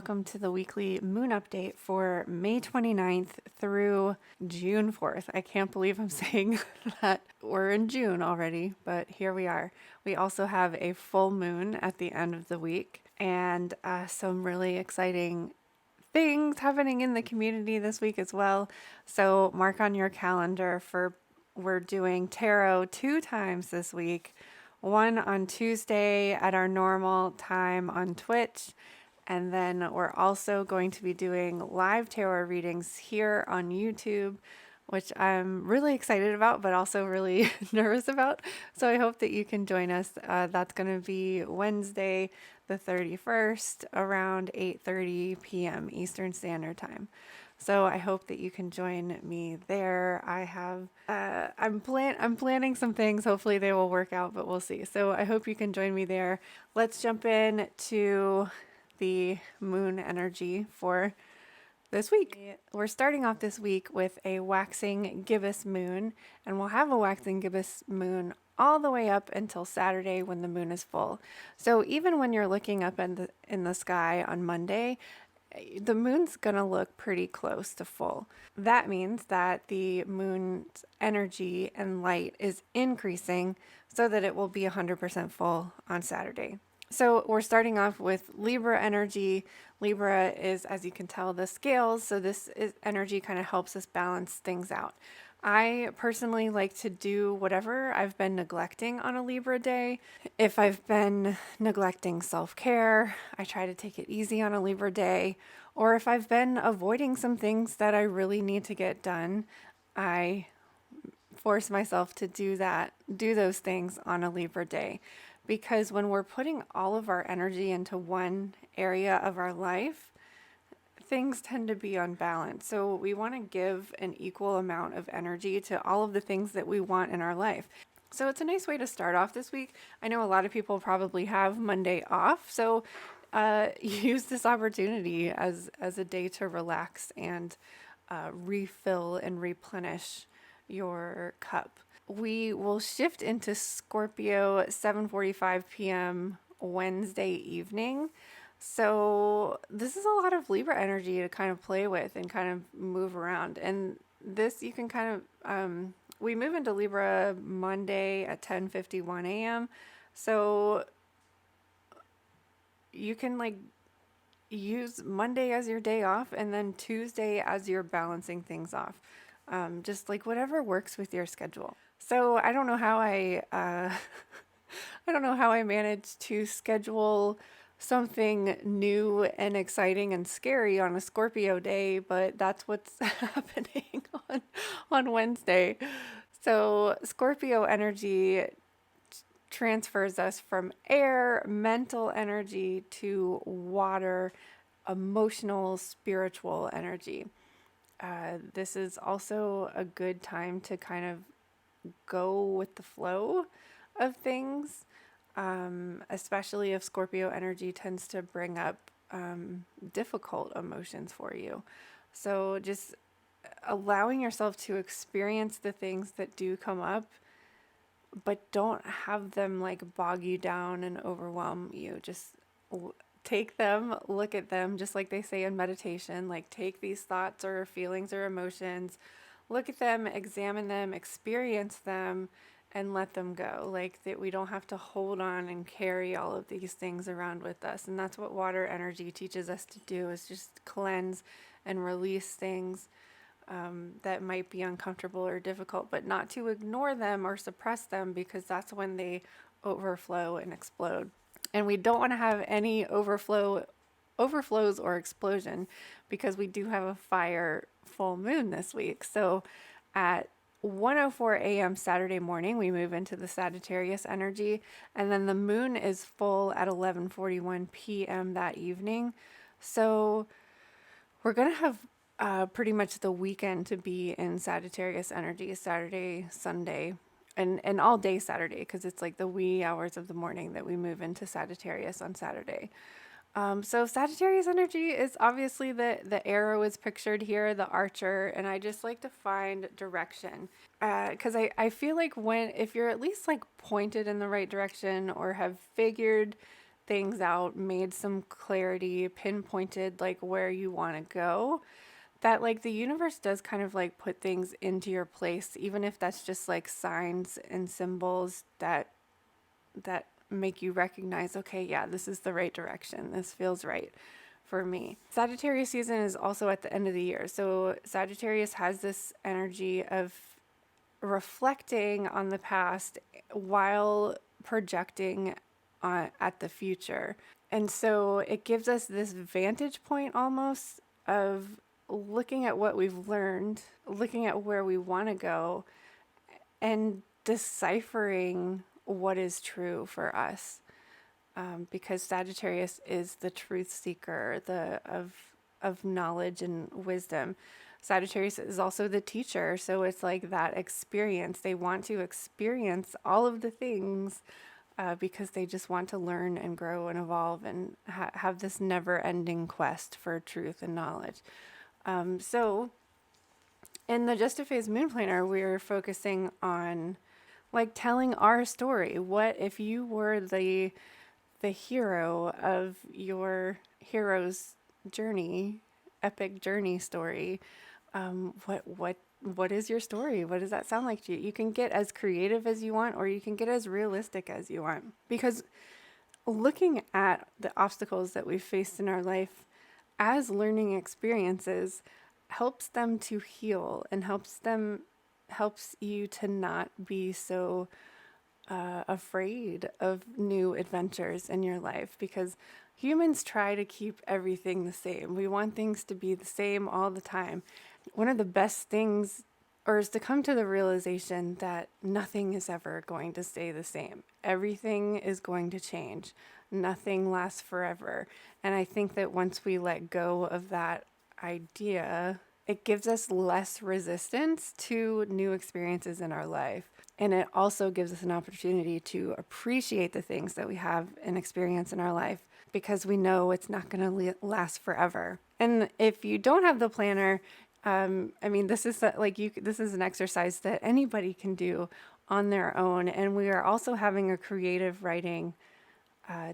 welcome to the weekly moon update for May 29th through June 4th. I can't believe I'm saying that we're in June already, but here we are. We also have a full moon at the end of the week and some really exciting things happening in the community this week as well. So mark on your calendar for we're doing tarot 2 times this week. One on Tuesday at our normal time on Twitch. And then we're also going to be doing live tarot readings here on YouTube, which I'm really excited about, but also really nervous about. So I hope that you can join us. That's going to be Wednesday, the 31st, around 8:30 p.m. Eastern Standard Time. So I hope that you can join me there. I'm planning some things. Hopefully they will work out, but we'll see. So I hope you can join me there. Let's jump in to the moon energy for this week. We're starting off this week with a waxing gibbous moon, and we'll have a waxing gibbous moon all the way up until Saturday when the moon is full. So even when you're looking up in the sky on Monday, the moon's gonna look pretty close to full. That means that the moon's energy and light is increasing so that it will be 100% full on Saturday. So we're starting off with Libra energy. Libra is, as you can tell, the scales. So energy kind of helps us balance things out. I personally like to do whatever I've been neglecting on a Libra day. If I've been neglecting self-care, I try to take it easy on a Libra day. Or if I've been avoiding some things that I really need to get done, I force myself to do those things on a Libra day. Because when we're putting all of our energy into one area of our life, things tend to be unbalanced. So we want to give an equal amount of energy to all of the things that we want in our life. So it's a nice way to start off this week. I know a lot of people probably have Monday off, so use this opportunity as a day to relax and refill and replenish your cup. We will shift into Scorpio 7:45 p.m. Wednesday evening. So this is a lot of Libra energy to kind of play with and kind of move around. And this you can kind of, we move into Libra Monday at 10:51 a.m. So you can like use Monday as your day off and then Tuesday as you're balancing things off. Just like whatever works with your schedule. So I don't know how I don't know how I managed to schedule something new and exciting and scary on a Scorpio day, but that's what's happening on Wednesday. So Scorpio energy transfers us from air, mental energy, to water, emotional, spiritual energy. This is also a good time to kind of go with the flow of things, especially if Scorpio energy tends to bring up difficult emotions for you. So just allowing yourself to experience the things that do come up, but don't have them like bog you down and overwhelm you. Just take them, look at them, just like they say in meditation, like take these thoughts or feelings or emotions, look at them, examine them, experience them, and let them go. Like that we don't have to hold on and carry all of these things around with us. And that's what water energy teaches us to do, is just cleanse and release things that might be uncomfortable or difficult, but not to ignore them or suppress them, because that's when they overflow and explode. And we don't want to have any overflows or explosion, because we do have a fire full moon this week. So at 1:04 a.m. Saturday morning, we move into the Sagittarius energy, and then the moon is full at 11:41 p.m. that evening. So we're going to have pretty much the weekend to be in Sagittarius energy, Saturday, Sunday, and all day Saturday, because it's like the wee hours of the morning that we move into Sagittarius on Saturday. So Sagittarius energy is obviously the arrow is pictured here, the archer, and I just like to find direction. Because I feel like if you're at least like pointed in the right direction or have figured things out, made some clarity, pinpointed like where you want to go, that like the universe does kind of like put things into your place, even if that's just like signs and symbols that make you recognize, okay, yeah, this is the right direction. This feels right for me. Sagittarius season is also at the end of the year. So Sagittarius has this energy of reflecting on the past while projecting at the future. And so it gives us this vantage point almost of looking at what we've learned, looking at where we want to go, and deciphering what is true for us. Because Sagittarius is the truth seeker, of knowledge and wisdom. Sagittarius is also the teacher, so it's like that experience. They want to experience all of the things because they just want to learn and grow and evolve and have this never-ending quest for truth and knowledge. So in the Just a Phase Moon Planner, we're focusing on like telling our story. What if you were the hero of your hero's journey, epic journey story? What is your story? What does that sound like to you? You can get as creative as you want, or you can get as realistic as you want. Because looking at the obstacles that we've faced in our life as learning experiences helps them to heal and helps you to not be so afraid of new adventures in your life, because humans try to keep everything the same. We want things to be the same all the time. One of the best things is to come to the realization that nothing is ever going to stay the same. Everything is going to change. Nothing lasts forever. And I think that once we let go of that idea, it gives us less resistance to new experiences in our life. And it also gives us an opportunity to appreciate the things that we have and experience in our life, because we know it's not going to last forever. And if you don't have the planner, this is this is an exercise that anybody can do on their own. And we are also having a creative writing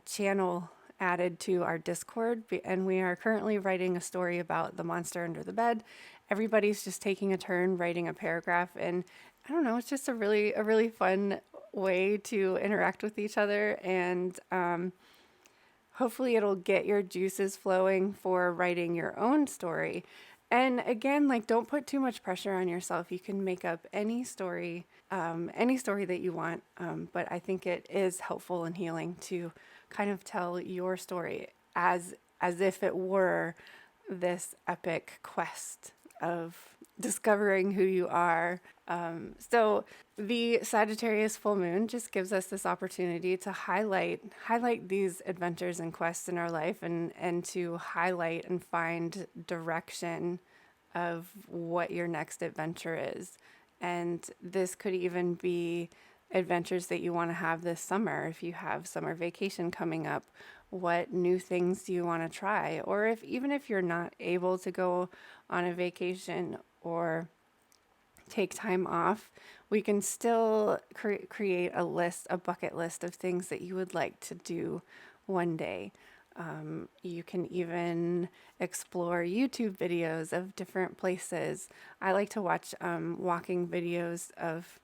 channel added to our Discord, and we are currently writing a story about the monster under the bed. Everybody's just taking a turn writing a paragraph, and I don't know, it's just a really fun way to interact with each other, and hopefully it'll get your juices flowing for writing your own story. And again, like, don't put too much pressure on yourself. You can make up any story that you want, but I think it is helpful and healing to kind of tell your story as if it were this epic quest of discovering who you are. So the Sagittarius full moon just gives us this opportunity to highlight these adventures and quests in our life, and to highlight and find direction of what your next adventure is. And this could even be adventures that you want to have this summer. If you have summer vacation coming up, what new things do you want to try? Or even if you're not able to go on a vacation or take time off, we can still create a bucket list of things that you would like to do one day. You can even explore YouTube videos of different places. I like to watch walking videos of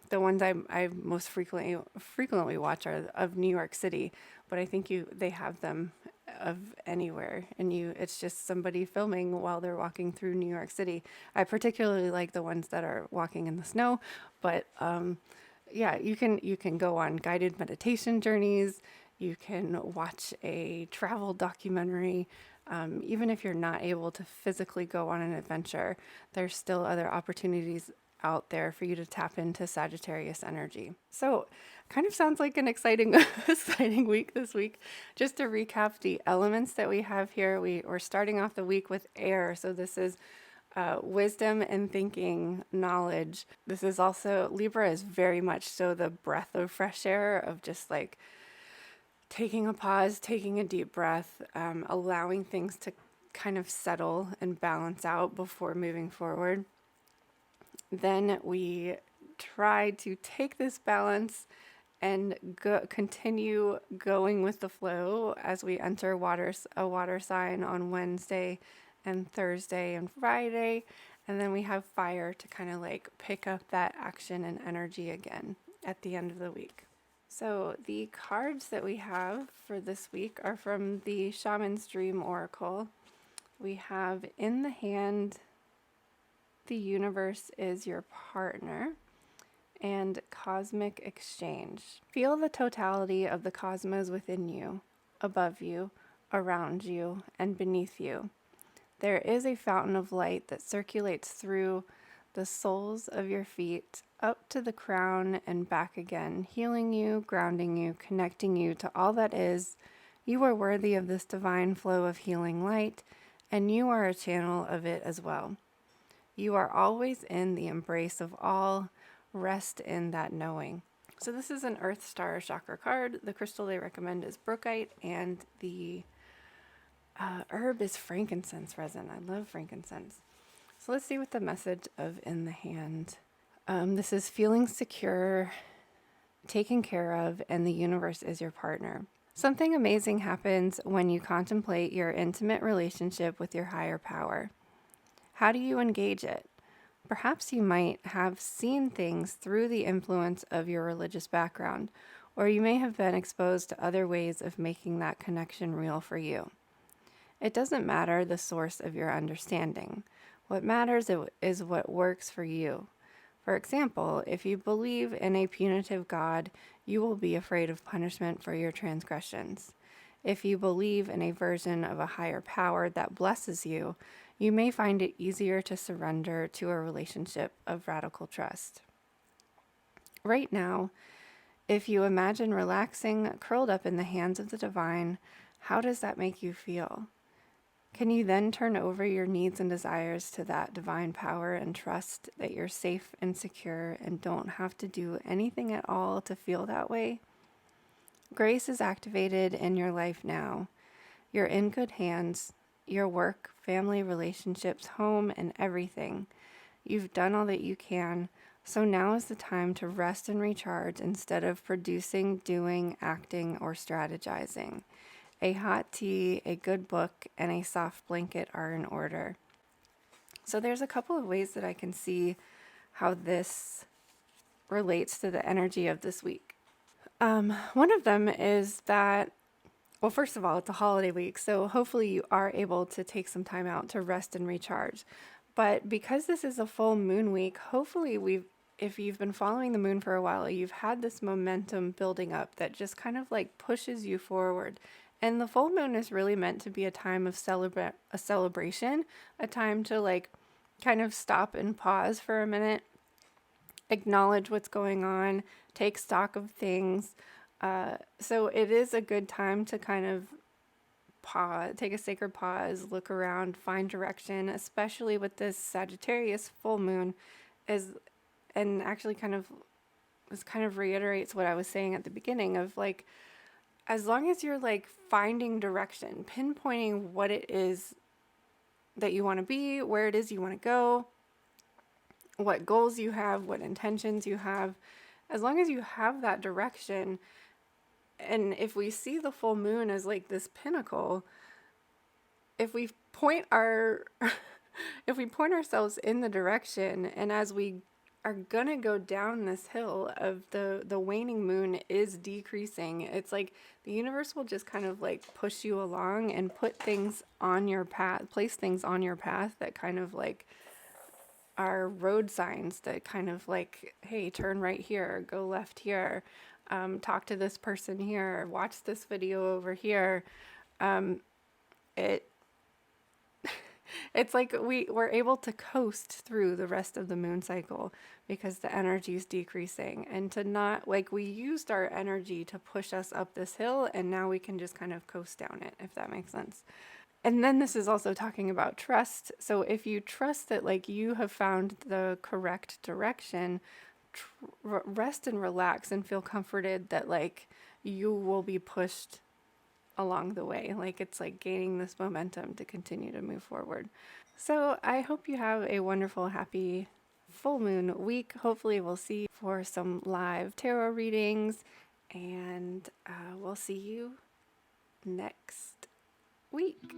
the ones I most frequently watch are of New York City, but I think they have them of anywhere, and it's just somebody filming while they're walking through New York City. I particularly like the ones that are walking in the snow, but you can go on guided meditation journeys. You can watch a travel documentary. Even if you're not able to physically go on an adventure, there's still other opportunities out there for you to tap into Sagittarius energy. So kind of sounds like an exciting week this week. Just to recap the elements that we have here, we're starting off the week with air. So this is wisdom and thinking, knowledge. This is also, Libra is very much so the breath of fresh air, of just like taking a pause, taking a deep breath, allowing things to kind of settle and balance out before moving forward. Then we try to take this balance and continue going with the flow as we enter a water sign on Wednesday and Thursday and Friday. And then we have fire to kind of like pick up that action and energy again at the end of the week. So the cards that we have for this week are from the Shaman's Dream Oracle. We have in the hand, the universe is your partner, and cosmic exchange. Feel the totality of the cosmos within you, above you, around you, and beneath you. There is a fountain of light that circulates through the soles of your feet up to the crown and back again, healing you, grounding you, connecting you to all that is. You are worthy of this divine flow of healing light, and you are a channel of it as well. You are always in the embrace of all. Rest in that knowing. So this is an Earth Star chakra card. The crystal they recommend is brookite, and the herb is frankincense resin. I love frankincense. So let's see what the message of in the hand. This is feeling secure, taken care of, and the universe is your partner. Something amazing happens when you contemplate your intimate relationship with your higher power. How do you engage it? Perhaps you might have seen things through the influence of your religious background, or you may have been exposed to other ways of making that connection real for you. It doesn't matter the source of your understanding. What matters is what works for you. For example, if you believe in a punitive God, you will be afraid of punishment for your transgressions. If you believe in a version of a higher power that blesses you, you may find it easier to surrender to a relationship of radical trust. Right now, if you imagine relaxing, curled up in the hands of the divine, how does that make you feel? Can you then turn over your needs and desires to that divine power and trust that you're safe and secure and don't have to do anything at all to feel that way? Grace is activated in your life now. You're in good hands. Your work, family, relationships, home, and everything. You've done all that you can, so now is the time to rest and recharge instead of producing, doing, acting, or strategizing. A hot tea, a good book, and a soft blanket are in order. So there's a couple of ways that I can see how this relates to the energy of this week. One of them is that, well, first of all, it's a holiday week, so hopefully you are able to take some time out to rest and recharge. But because this is a full moon week, hopefully if you've been following the moon for a while, you've had this momentum building up that just kind of like pushes you forward. And the full moon is really meant to be a time of celebration, a time to like kind of stop and pause for a minute, acknowledge what's going on, take stock of things. So it is a good time to kind of pause, take a sacred pause, look around, find direction, especially with this Sagittarius full moon, and actually kind of reiterates what I was saying at the beginning of like, as long as you're like finding direction, pinpointing what it is that you want to be, where it is you want to go, what goals you have, what intentions you have, as long as you have that direction. And if we see the full moon as like this pinnacle, if we point ourselves in the direction, and as we are gonna go down this hill of the waning moon is decreasing, it's like the universe will just kind of like push you along and put things on your path, place things on your path that kind of like are road signs that kind of like, hey, turn right here, go left here, talk to this person here, watch this video over here. It's like we're able to coast through the rest of the moon cycle because the energy is decreasing, and to not like, we used our energy to push us up this hill, and now we can just kind of coast down it, if that makes sense. And then this is also talking about trust. So if you trust that like you have found the correct direction, rest and relax and feel comforted that like you will be pushed along the way. Like it's like gaining this momentum to continue to move forward. So I hope you have a wonderful, happy full moon week. Hopefully we'll see for some live tarot readings and we'll see you next week.